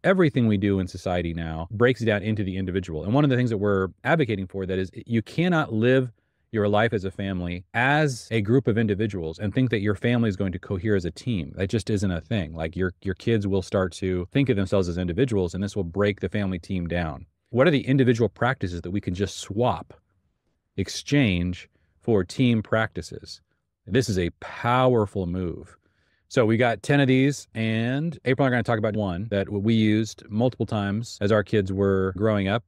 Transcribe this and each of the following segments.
everything we do in society now breaks down into the individual. And one of the things that we're advocating for that is you cannot live your life as a family as a group of individuals and think that your family is going to cohere as a team. That just isn't a thing. Like your kids will start to think of themselves as individuals, and this will break the family team down. What are the individual practices that we can just swap, exchange for team practices? This is a powerful move. So we got 10 of these, and April and I are going to talk about one that we used multiple times as our kids were growing up.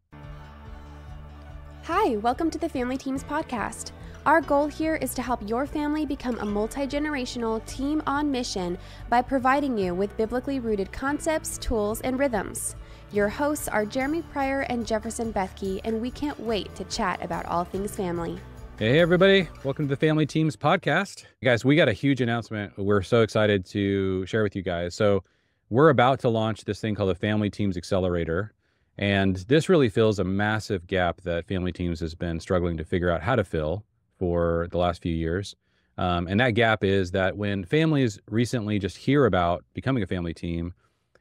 Hi, welcome to the Family Teams podcast. Our goal here is to help your family become a multi-generational team on mission by providing you with biblically rooted concepts, tools, and rhythms. Your hosts are Jeremy Pryor and Jefferson Bethke, and we can't wait to chat about all things family. Hey, everybody. Welcome to the Family Teams podcast. Guys, we got a huge announcement. We're so excited to share with you guys. So we're about to launch this thing called the Family Teams Accelerator. And this really fills a massive gap that Family Teams has been struggling to figure out how to fill for the last few years. And that gap is that when families recently just hear about becoming a family team,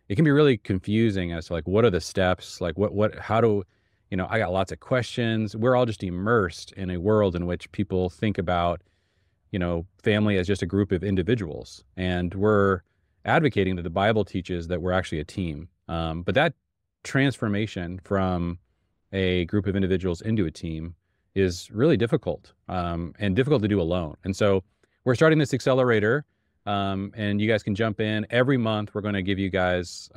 it can be really confusing as to like, what are the steps? Like how do, I got lots of questions. We're all just immersed in a world in which people think about, family as just a group of individuals. And we're advocating that the Bible teaches that we're actually a team. But that transformation from a group of individuals into a team is really difficult and difficult to do alone. And so we're starting this accelerator, and you guys can jump in. Every month, we're going to give you guys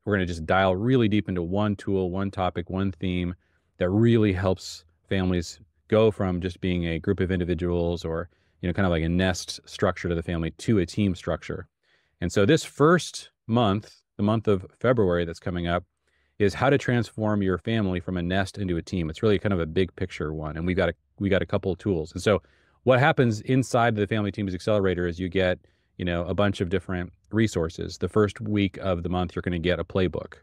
we're going to just dial really deep into one tool, one topic, one theme that really helps families go from just being a group of individuals or, kind of like a nest structure to the family to a team structure. And so this first month, the month of February that's coming up, is how to transform your family from a nest into a team. It's really kind of a big picture one, and we got a couple of tools. And so what happens inside the Family Teams Accelerator is you get, a bunch of different resources. The first week of the month, you're going to get a playbook,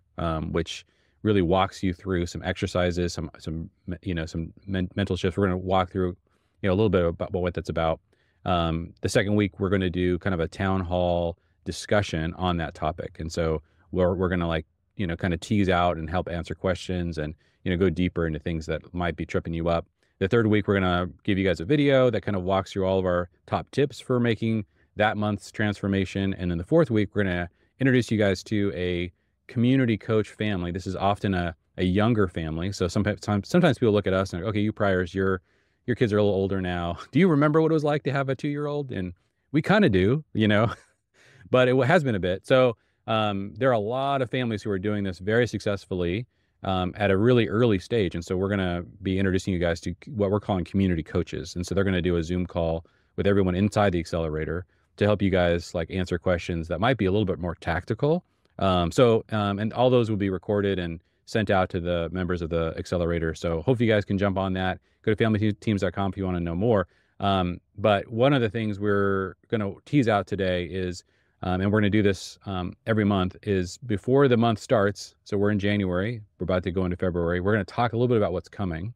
which really walks you through some exercises, some mental shifts. We're going to walk through, a little bit about what that's about. The second week, we're going to do kind of a town hall discussion on that topic. And so we're going to kind of tease out and help answer questions and, go deeper into things that might be tripping you up. The third week, we're going to give you guys a video that kind of walks through all of our top tips for making that month's transformation. And then the fourth week, we're going to introduce you guys to a community coach family. This is often a younger family. So sometimes people look at us and, okay, you Pryors, your kids are a little older now. Do you remember what it was like to have a 2-year-old? And we kind of do, but it has been a bit. So there are a lot of families who are doing this very successfully at a really early stage. And so we're going to be introducing you guys to what we're calling community coaches. And so they're going to do a Zoom call with everyone inside the accelerator to help you guys answer questions that might be a little bit more tactical. And all those will be recorded and sent out to the members of the accelerator. So hopefully you guys can jump on that. Go to familyteams.com if you want to know more. But one of the things we're going to tease out today is, and we're going to do this every month, is before the month starts. So we're in January. We're about to go into February. We're going to talk a little bit about what's coming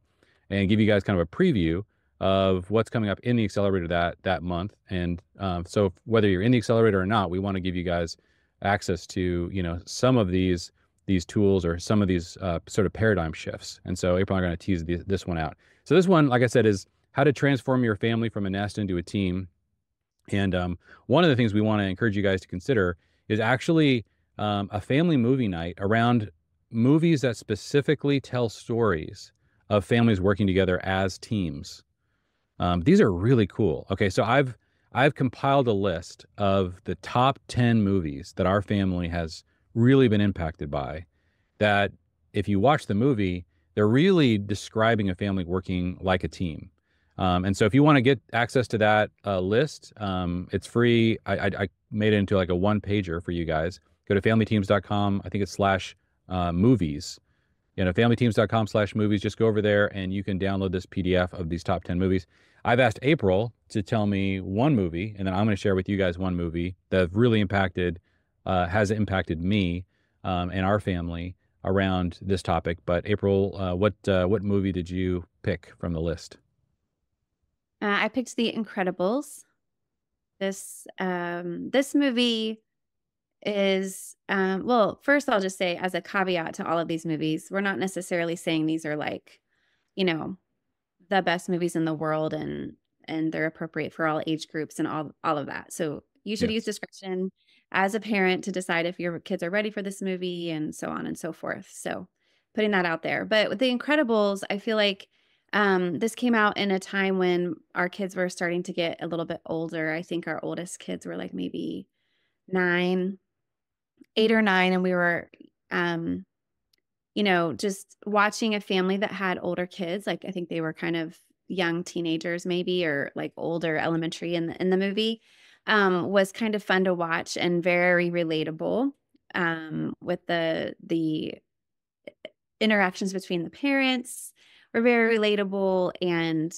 and give you guys kind of a preview of what's coming up in the accelerator that month. And so whether you're in the accelerator or not, we want to give you guys access to, some of these tools or some of these sort of paradigm shifts. And so April and I are going to tease this one out. So this one, like I said, is how to transform your family from a nest into a team. And one of the things we want to encourage you guys to consider is actually a family movie night around movies that specifically tell stories of families working together as teams. These are really cool. Okay, so I've compiled a list of the top 10 movies that our family has really been impacted by, that if you watch the movie, they're really describing a family working like a team. And so if you want to get access to that list, it's free. I made it into like a one-pager for you guys. Go to familyteams.com. I think it's /movies. familyteams.com/movies. Just go over there and you can download this PDF of these top 10 movies. I've asked April to tell me one movie, and then I'm going to share with you guys one movie that really has impacted me and our family around this topic. But April, what movie did you pick from the list? I picked The Incredibles. This movie is, well, first I'll just say as a caveat to all of these movies, we're not necessarily saying these are like, you know, the best movies in the world and they're appropriate for all age groups and all of that. So you should use Yes. discretion as a parent to decide if your kids are ready for this movie and so on and so forth. So putting that out there. But with The Incredibles, I feel like this came out in a time when our kids were starting to get a little bit older. I think our oldest kids were like maybe 9, 8 or 9, and we were just watching a family that had older kids. Like I think they were kind of young teenagers maybe, or like older elementary in the movie, was kind of fun to watch and very relatable, with the interactions between the parents were very relatable, and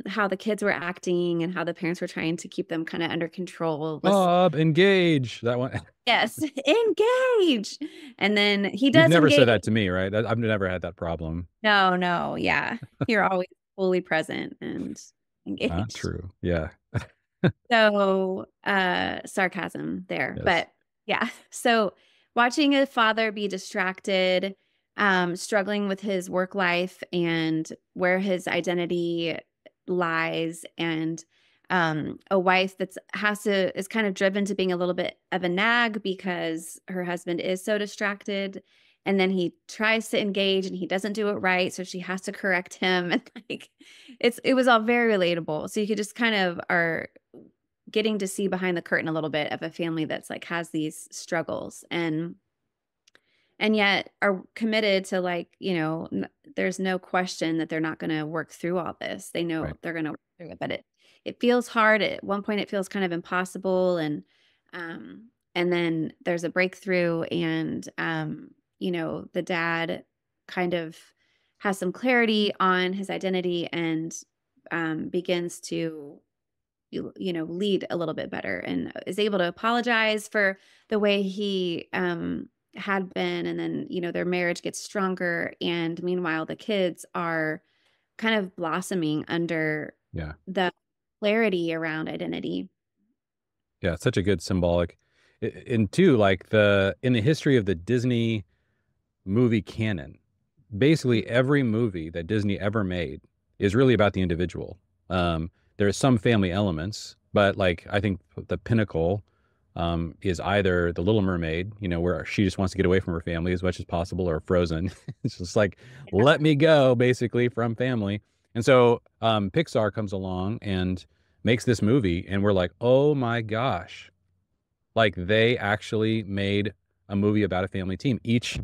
how the kids were acting and how the parents were trying to keep them kind of under control was, Bob, engage. That one. yes, engage. And then he You've does never engage. said that to me, right? I've never had that problem. No, no, yeah. You're always fully present and Not engaged. true. Yeah. So, sarcasm there. Yes. But yeah. So watching a father be distracted, struggling with his work life and where his identity lies, and a wife is kind of driven to being a little bit of a nag because her husband is so distracted, and then he tries to engage and he doesn't do it right, so she has to correct him. And like it was all very relatable, so you could just kind of are getting to see behind the curtain a little bit of a family that's like has these struggles and yet are committed to, like, there's no question that they're not going to work through all this. They know Right. they're going to work through it, but it feels hard. At one point it feels kind of impossible, and then there's a breakthrough, and the dad kind of has some clarity on his identity, and begins to lead a little bit better, and is able to apologize for the way he had been. And then, their marriage gets stronger. And meanwhile, the kids are kind of blossoming under Yeah. the clarity around identity. Yeah. It's such a good symbolic. And two, like in the history of the Disney movie canon, basically every movie that Disney ever made is really about the individual. There are some family elements, but like I think the pinnacle is either The Little Mermaid, where she just wants to get away from her family as much as possible, or Frozen. It's just like, Yeah. let me go, basically, from family. And so Pixar comes along and makes this movie, and we're like, oh my gosh, like they actually made a movie about a family team. Each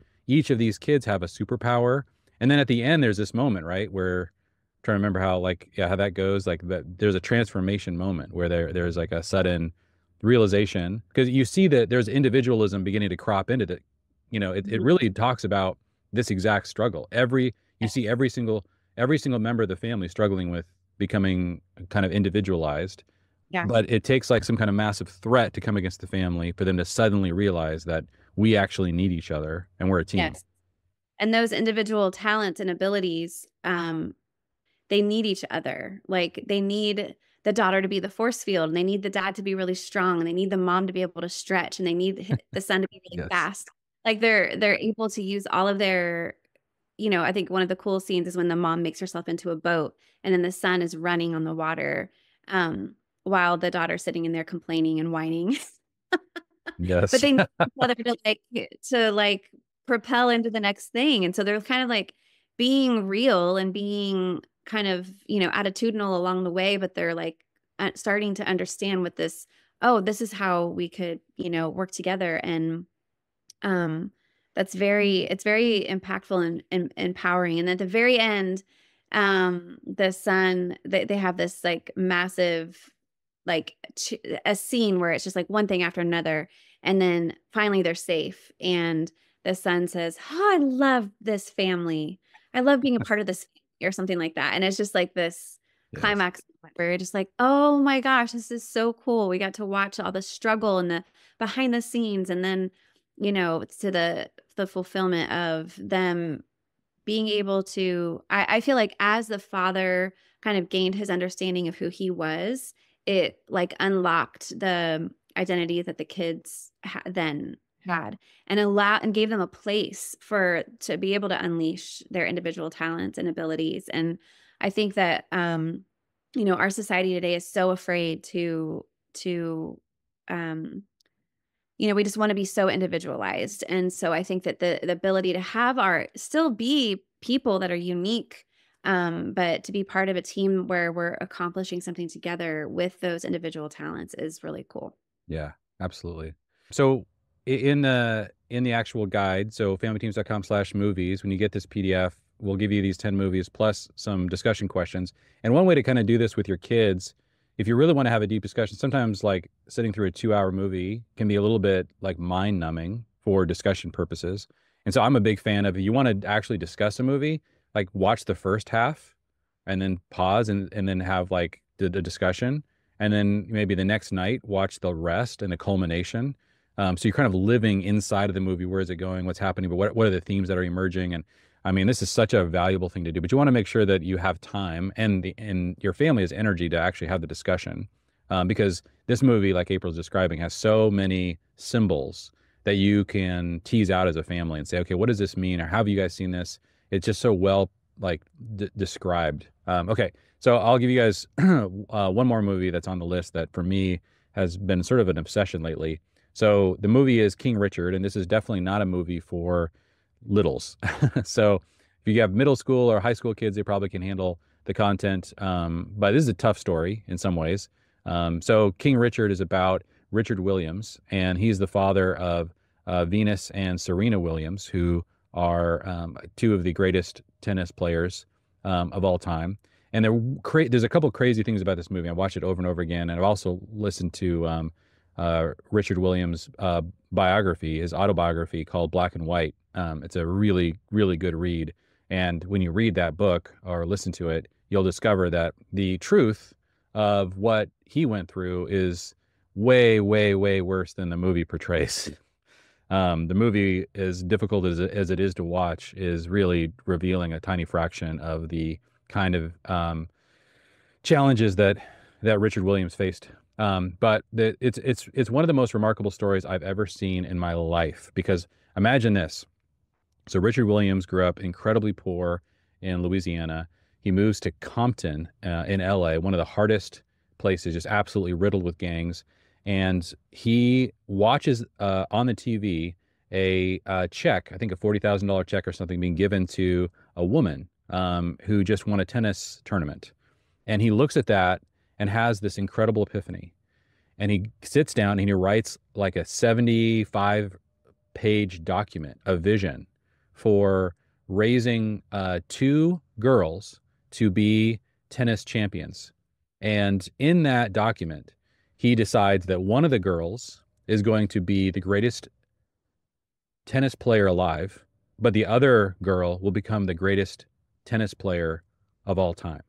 of these kids have a superpower. And then at the end, there's this moment, right, where I'm trying to remember how, like, yeah, how that goes. Like that there's a transformation moment where there's like a sudden realization, because you see that there's individualism beginning to crop into it. It Mhm. really talks about this exact struggle. You see Yes. every single member of the family struggling with becoming kind of individualized, Yeah. but it takes like some kind of massive threat to come against the family for them to suddenly realize that we actually need each other and we're a team. Yes. And those individual talents and abilities, they need each other. Like they need the daughter to be the force field, and they need the dad to be really strong, and they need the mom to be able to stretch, and they need the son to be really Yes. fast. Like they're able to use all of their, I think one of the cool scenes is when the mom makes herself into a boat, and then the son is running on the water, while the daughter's sitting in there complaining and whining. But Yes. they need each other to propel into the next thing. And so they're kind of like being real and being kind of, attitudinal along the way, but they're like starting to understand what this is how we could, work together. And it's very impactful and empowering. And at the very end, the son, they have this like massive, like a scene where it's just like one thing after another, and then finally they're safe, and the son says, "Oh, I love this family. I love being a part of this family," or something like that. And it's just like this Yes. climax moment where you're just like, oh my gosh, this is so cool. We got to watch all the struggle and the behind the scenes, and then, to the fulfillment of them being able to, I feel like as the father kind of gained his understanding of who he was, it like unlocked the identity that the kids then had, and gave them a place to be able to unleash their individual talents and abilities. And I think that, our society today is so afraid to, we just want to be so individualized. And so I think that the ability to have still be people that are unique, but to be part of a team where we're accomplishing something together with those individual talents is really cool. Yeah, absolutely. So in the actual guide, so familyteams.com/movies, when you get this PDF, we'll give you these 10 movies plus some discussion questions. And one way to kind of do this with your kids, if you really want to have a deep discussion, sometimes like sitting through a 2-hour movie can be a little bit like mind numbing for discussion purposes. And so I'm a big fan of, if you want to actually discuss a movie, like watch the first half and then pause and then have like the discussion. And then maybe the next night, watch the rest and the culmination. So you're kind of living inside of the movie. Where is it going? What's happening? But what are the themes that are emerging? And I mean, this is such a valuable thing to do. But you want to make sure that you have time and your family has energy to actually have the discussion. Because this movie, like April's describing, has so many symbols that you can tease out as a family and say, okay, what does this mean? Or how have you guys seen this? It's just so well like described. Okay, so I'll give you guys one more movie that's on the list that for me has been sort of an obsession lately. So the movie is King Richard, and this is definitely not a movie for littles. So if you have middle school or high school kids, they probably can handle the content. But this is a tough story in some ways. So King Richard is about Richard Williams, and he's the father of Venus and Serena Williams, who are two of the greatest tennis players of all time. And there's a couple crazy things about this movie. I watched it over and over again, and I've also listened to Richard Williams' biography, his autobiography called Black and White. It's a really, really good read. And when you read that book or listen to it, you'll discover that the truth of what he went through is way, way, way worse than the movie portrays. The movie, as difficult as it is to watch, is really revealing a tiny fraction of the kind of challenges that Richard Williams faced. But it's one of the most remarkable stories I've ever seen in my life, because imagine this. So Richard Williams grew up incredibly poor in Louisiana. He moves to Compton in LA, one of the hardest places, just absolutely riddled with gangs. And he watches on the TV a check, I think a $40,000 check or something, being given to a woman who just won a tennis tournament. And he looks at that and has this incredible epiphany. And he sits down and he writes like a 75-page document, a vision for raising 2 girls to be tennis champions. And in that document, he decides that one of the girls is going to be the greatest tennis player alive, but the other girl will become the greatest tennis player of all time.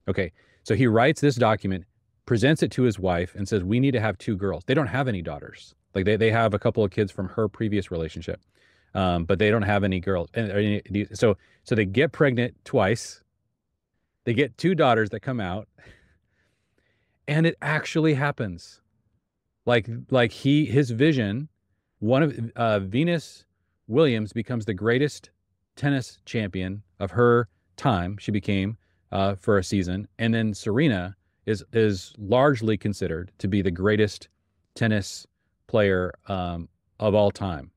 Okay, so he writes this document, presents it to his wife, and says, we need to have 2 girls. They don't have any daughters. Like they have a couple of kids from her previous relationship, but they don't have any girls. And so they get pregnant twice. They get 2 daughters that come out, and it actually happens. Like his vision, one of Venus Williams becomes the greatest tennis champion of her time. She became for a season, and then Serena is largely considered to be the greatest tennis player of all time,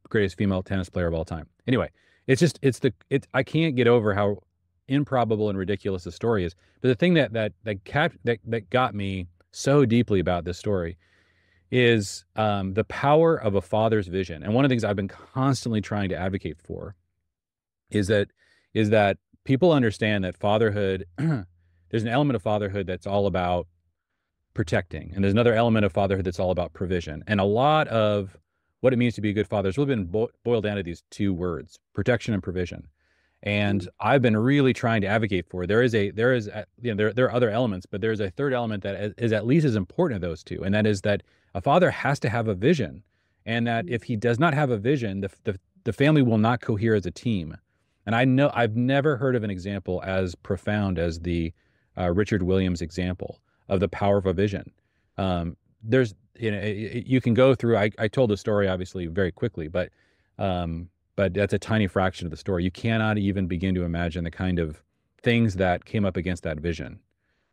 greatest female tennis player of all time. Anyway, I can't get over how improbable and ridiculous the story is. But the thing that got me so deeply about this story is the power of a father's vision. And one of the things I've been constantly trying to advocate for is that people understand that fatherhood, there's an element of fatherhood that's all about protecting, and there's another element of fatherhood that's all about provision. And a lot of what it means to be a good father has really been boiled down to these 2 words, protection and provision. And I've been really trying to advocate for, there are other elements, but there's a third element that is at least as important as those 2. And that is that a father has to have a vision. And that if he does not have a vision, the family will not cohere as a team. And I know I've never heard of an example as profound as the Richard Williams example of the power of a vision. there's, you can go through, I told the story obviously very quickly, but that's a tiny fraction of the story. You cannot even begin to imagine the kind of things that came up against that vision.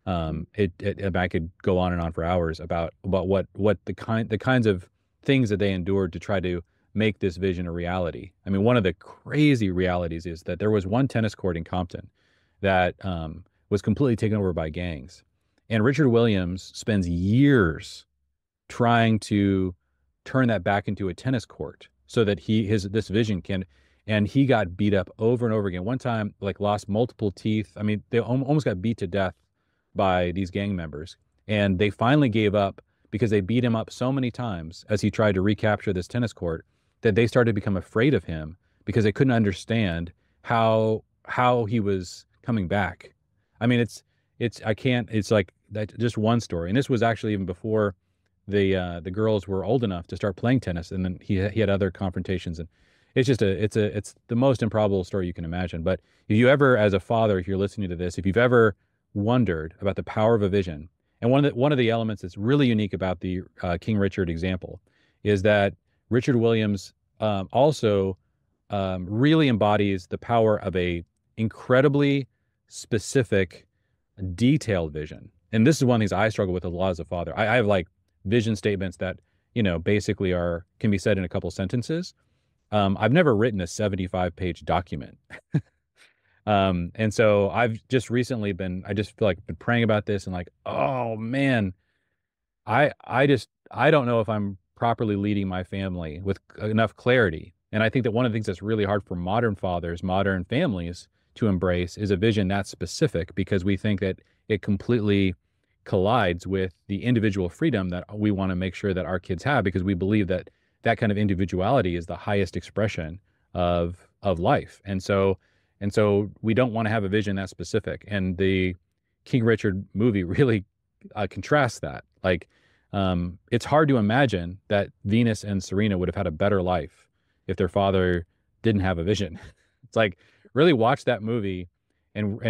I could go on and on for hours about what the kinds of things that they endured to try to make this vision a reality. I mean, one of the crazy realities is that there was one tennis court in Compton that was completely taken over by gangs, and Richard Williams spends years trying to turn that back into a tennis court so that this vision can. And he got beat up over and over again. One time, like, lost multiple teeth. I mean, they almost got beat to death by these gang members. And they finally gave up because they beat him up so many times as he tried to recapture this tennis court that they started to become afraid of him because they couldn't understand how he was coming back. I mean, it's like that, just one story. And this was actually even before the girls were old enough to start playing tennis. And then he had other confrontations, and it's the most improbable story you can imagine. But if you ever, as a father, if you're listening to this, if you've ever wondered about the power of a vision, and one of the elements that's really unique about the King Richard example is that Richard Williams also really embodies the power of a incredibly specific, detailed vision. And this is one of the things I struggle with a lot as a father. I have like vision statements that, basically can be said in a couple sentences. I've never written a 75-page document. And so I've just recently I just feel like I've been praying about this and like, oh man, I don't know if I'm properly leading my family with enough clarity. And I think that one of the things that's really hard for modern fathers, modern families to embrace is a vision that's specific, because we think that it completely collides with the individual freedom that we want to make sure that our kids have, because we believe that that kind of individuality is the highest expression of life. And so we don't want to have a vision that specific. And the King Richard movie really contrasts that. Like, it's hard to imagine that Venus and Serena would have had a better life if their father didn't have a vision. It's like, really watch that movie and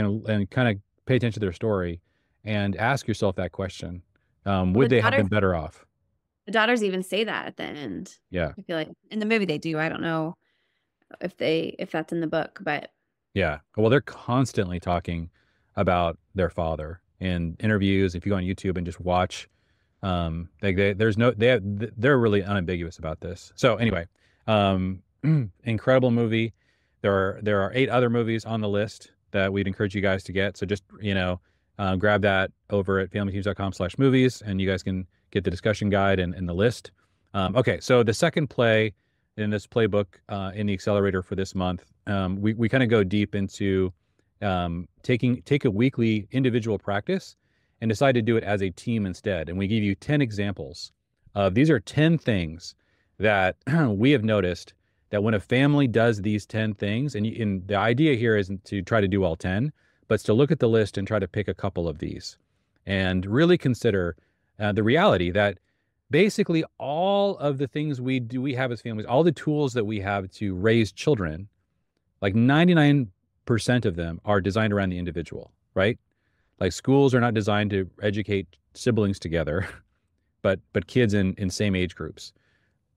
kind of pay attention to their story and ask yourself that question. Would they have been better off? The daughters even say that at the end. Yeah. I feel like in the movie they do. I don't know if that's in the book, but yeah. Well, they're constantly talking about their father in interviews. If you go on YouTube and just watch, they're really unambiguous about this. So anyway, incredible movie. There are 8 other movies on the list that we'd encourage you guys to get. So just, grab that over at familyteams.com/movies, and you guys can get the discussion guide and the list. Okay, so the second play in this playbook in the Accelerator for this month, we kind of go deep into take a weekly individual practice and decide to do it as a team instead. And we give you 10 examples of these are 10 things that we have noticed that when a family does these 10 things, and the idea here isn't to try to do all 10, but it's to look at the list and try to pick a couple of these and really consider the reality that basically all of the things we have as families, all the tools that we have to raise children, like 99% of them are designed around the individual, right? Like, schools are not designed to educate siblings together, but kids in same age groups.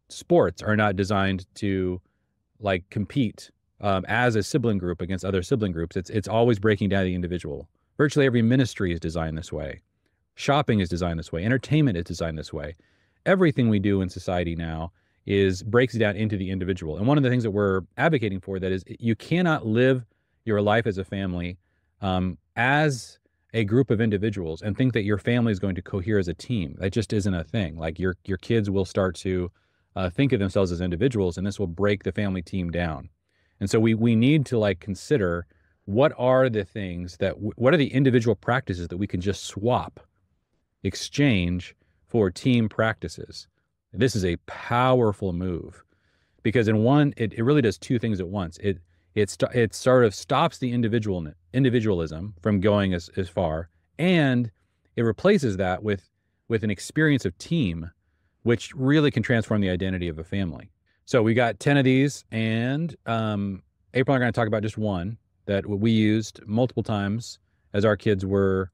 Sports are not designed to like compete as a sibling group against other sibling groups. It's always breaking down the individual. Virtually every ministry is designed this way. Shopping is designed this way. Entertainment is designed this way. Everything we do in society now breaks down into the individual. And one of the things that we're advocating for that is you cannot live your life as a family as a group of individuals and think that your family is going to cohere as a team. That just isn't a thing. Like, your kids will start to think of themselves as individuals, and this will break the family team down. And so we need to like consider what are the things what are the individual practices that we can just swap, exchange for team practices. This is a powerful move, because in one, it really does 2 things at once. It sort of stops the individualism from going as far, and it replaces that with an experience of team, which really can transform the identity of a family. So we got 10 of these, and April and I are going to talk about just one that we used multiple times as our kids were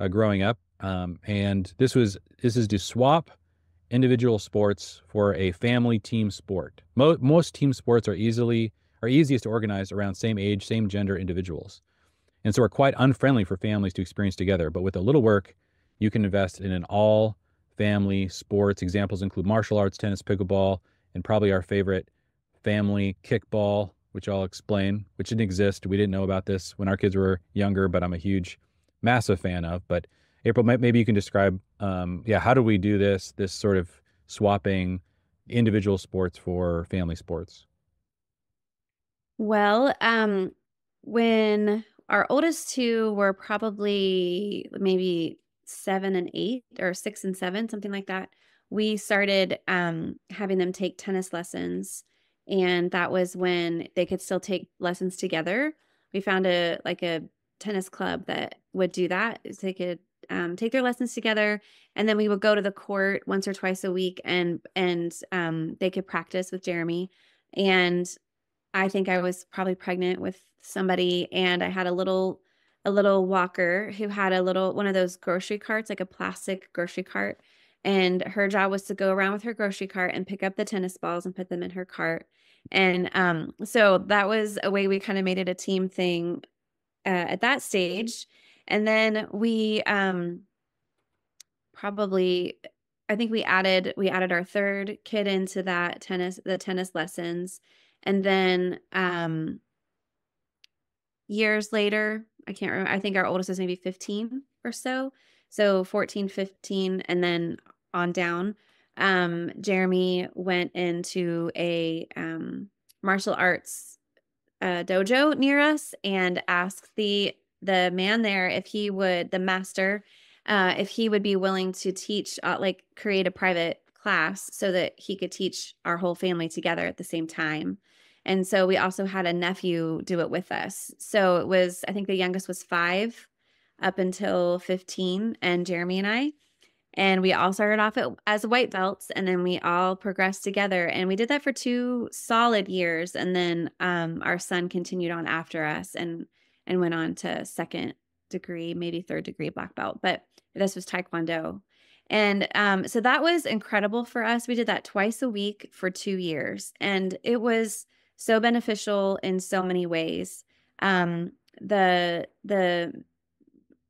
growing up. And this is to swap individual sports for a family team sport. Most team sports are easiest to organize around same age, same gender individuals. And so are quite unfriendly for families to experience together. But with a little work, you can invest in an all family sports. Examples include martial arts, tennis, pickleball, and probably our favorite family kickball, which I'll explain, which didn't exist. We didn't know about this when our kids were younger, but I'm a huge, massive fan of. But April, maybe you can describe, yeah, how do we do this sort of swapping individual sports for family sports? Well, when our oldest two were probably maybe 7 and 8 or 6 and 7, something like that, we started having them take tennis lessons. And that was when they could still take lessons together. We found a tennis club that would do that. So they could take their lessons together, and then we would go to the court once or twice a week, and they could practice with Jeremy. And I think I was probably pregnant with somebody, and I had a little walker who had a little one of those grocery carts, like a plastic grocery cart. And her job was to go around with her grocery cart and pick up the tennis balls and put them in her cart. And so that was a way we kind of made it a team thing at that stage. And then we probably I think we added our third kid into the tennis lessons. And then years later, I can't remember, I think our oldest is maybe 15 or so. So 14, 15, and then on down. Jeremy went into a martial arts dojo near us and asked the man there if he would, the master, if he would be willing to teach, like create a private class so that he could teach our whole family together at the same time. And so we also had a nephew do it with us. So it was, I think the youngest was 5 up until 15, and Jeremy and I. And we all started off as white belts, and then we all progressed together. And we did that for 2 solid years. And then our son continued on after us and went on to second degree, maybe third degree black belt. But this was Taekwondo. And so that was incredible for us. We did that twice a week for 2 years. And it was so beneficial in so many ways. The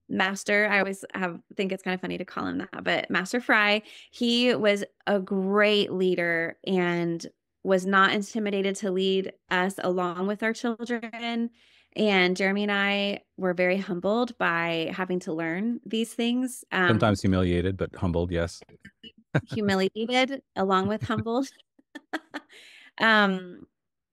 master, I always think it's kind of funny to call him that, but Master Fry, he was a great leader and was not intimidated to lead us along with our children. And Jeremy and I were very humbled by having to learn these things. Sometimes humiliated, but humbled, yes. Humiliated along with humbled. um,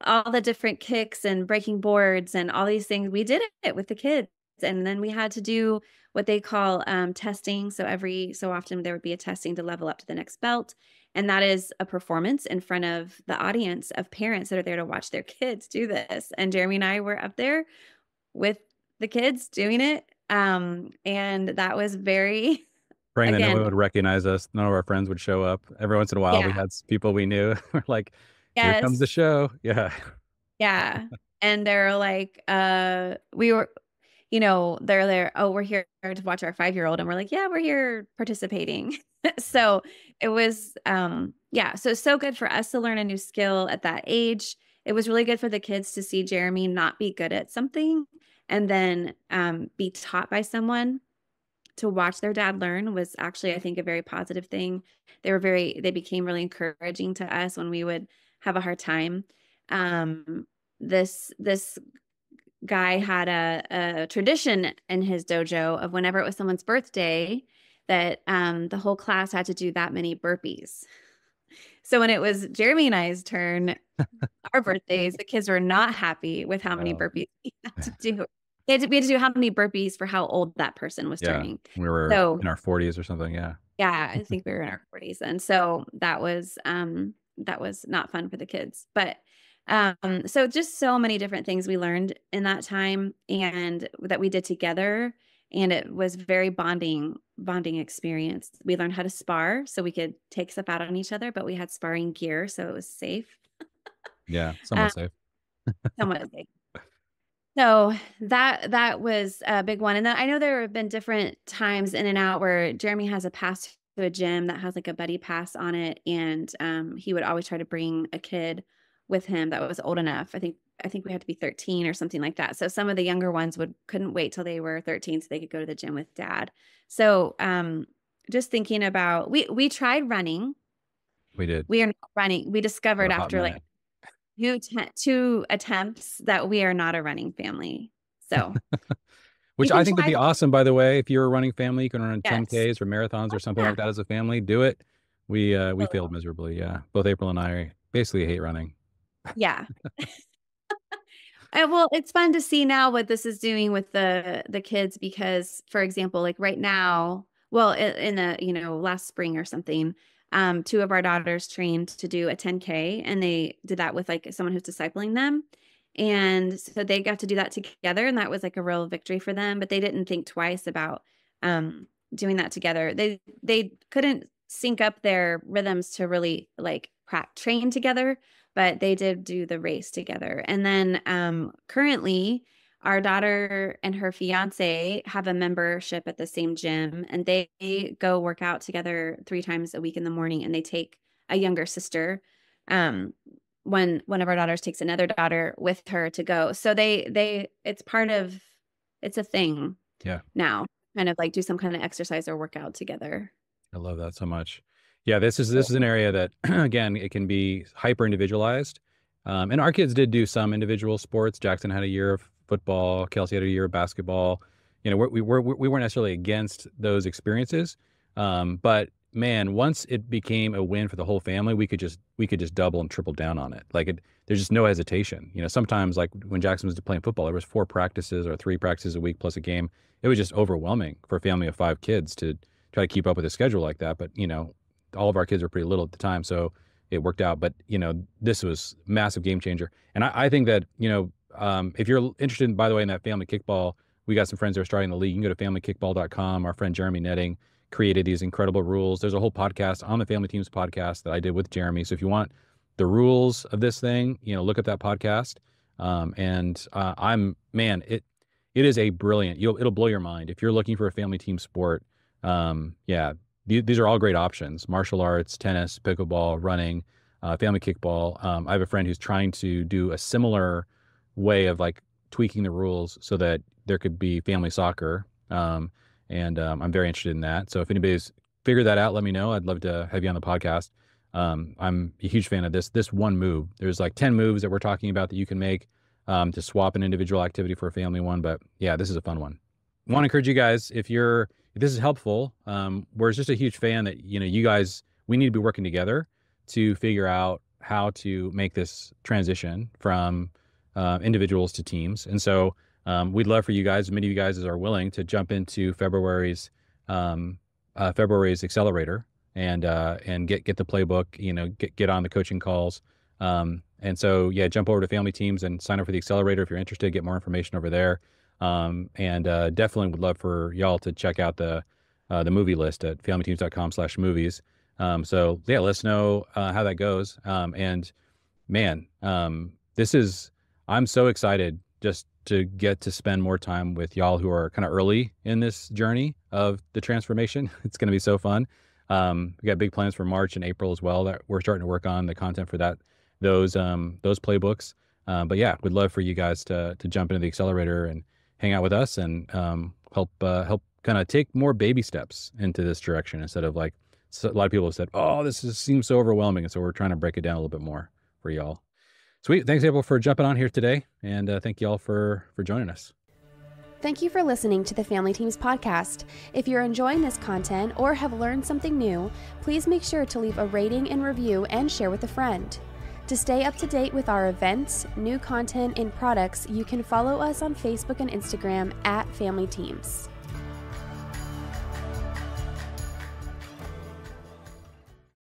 all the different kicks and breaking boards and all these things, we did it with the kids. And then we had to do what they call testing. So every so often there would be a testing to level up to the next belt. And that is a performance in front of the audience of parents that are there to watch their kids do this. And Jeremy and I were up there with the kids doing it. And that was very, Praying that no one again, would recognize us. None of our friends would show up. Every once in a while, we yeah, had people we knew. We're like, here comes the yes, show. Yeah. yeah. And they're like, we were, they're there. Oh, we're here to watch our 5-year-old. And we're like, yeah, we're here participating. So it was, yeah. So good for us to learn a new skill at that age. It was really good for the kids to see Jeremy not be good at something and then be taught by someone. To watch their dad learn was actually, I think, a very positive thing. They became really encouraging to us when we would have a hard time. This guy had a tradition in his dojo of whenever it was someone's birthday, that the whole class had to do that many burpees. So when it was Jeremy and I's turn, our birthdays, the kids were not happy with how many Oh, burpees we had to do. We had to do how many burpees for how old that person was yeah. turning. We were So in our 40s or something. Yeah. yeah, I think we were in our 40s. And so that was not fun for the kids. But so just so many different things we learned in that time and that we did together. And it was very bonding experience. We learned how to spar so we could take stuff out on each other, but we had sparring gear, so it was safe. Yeah. Um, Somewhat safe. somewhat safe. So that was a big one. And then I know there have been different times in and out where Jeremy has a past a gym that has like a buddy pass on it, and he would always try to bring a kid with him that was old enough. I think we had to be 13 or something like that. So some of the younger ones couldn't wait till they were 13 so they could go to the gym with dad. So just thinking about, we tried running. We did. We are not running. We For discovered a hot after like minute. two attempts that we are not a running family. So you Which I can think would try be that. awesome, by the way. If you're a running family, you can run Yes. 10Ks or marathons or something Yeah. like that as a family. Do it. We failed miserably. Yeah. Both April and I basically hate running. Yeah. Well, it's fun to see now what this is doing with the kids because, for example, like right now, well, in the last spring or something, two of our daughters trained to do a 10K, and they did that with like someone who's discipling them, and so they got to do that together, and that was like a real victory for them. But they didn't think twice about doing that together. They couldn't sync up their rhythms to really like train together, but they did do the race together. And then currently our daughter and her fiance have a membership at the same gym, and they go work out together 3 times a week in the morning, and they take a younger sister. When one of our daughters takes another daughter with her to go. So it's a thing now, kind of like do some kind of exercise or workout together. I love that so much. Yeah, this is an area that again, it can be hyper individualized. And our kids did do some individual sports. Jackson had a year of football. Kelsey had a year of basketball. We weren't necessarily against those experiences. But man, once it became a win for the whole family, we could just double and triple down on it. There's just no hesitation. Sometimes like when Jackson was playing football, there was 4 practices or 3 practices a week plus a game. It was just overwhelming for a family of 5 kids to try to keep up with a schedule like that. But all of our kids were pretty little at the time, so it worked out. But this was a massive game changer. And I think that if you're interested, by the way, in that family kickball, we got some friends that are starting the league. You can go to familykickball.com. Our friend Jeremy Netting created these incredible rules. There's a whole podcast on the Family Teams podcast that I did with Jeremy. So if you want the rules of this thing, look at that podcast. It is a brilliant, it'll blow your mind. If you're looking for a family team sport, these are all great options: martial arts, tennis, pickleball, running, family kickball. I have a friend who's trying to do a similar way of like tweaking the rules so that there could be family soccer. I'm very interested in that. So if anybody's figured that out, let me know. I'd love to have you on the podcast. I'm a huge fan of this one move. There's like 10 moves that we're talking about that you can make to swap an individual activity for a family one. But yeah, this is a fun one. I want to encourage you guys, if this is helpful, we're just a huge fan that, you guys, we need to be working together to figure out how to make this transition from individuals to teams. And so we'd love for you guys, as many of you guys as are willing, to jump into February's Accelerator and get the playbook, get on the coaching calls. And so, yeah, jump over to Family Teams and sign up for the Accelerator if you're interested, get more information over there. Definitely would love for y'all to check out the movie list at familyteams.com/movies. So yeah, let us know how that goes. I'm so excited just to get to spend more time with y'all who are kind of early in this journey of the transformation. It's going to be so fun. We got big plans for March and April as well that we're starting to work on the content for those playbooks. But yeah, we'd love for you guys to jump into the Accelerator and hang out with us and help kind of take more baby steps into this direction instead of like a lot of people have said, oh, seems so overwhelming. And so we're trying to break it down a little bit more for y'all. Sweet. Thanks, April, for jumping on here today. And thank y'all for joining us. Thank you for listening to the Family Teams podcast. If you're enjoying this content or have learned something new, please make sure to leave a rating and review and share with a friend. To stay up to date with our events, new content, and products, you can follow us on Facebook and Instagram at Family Teams.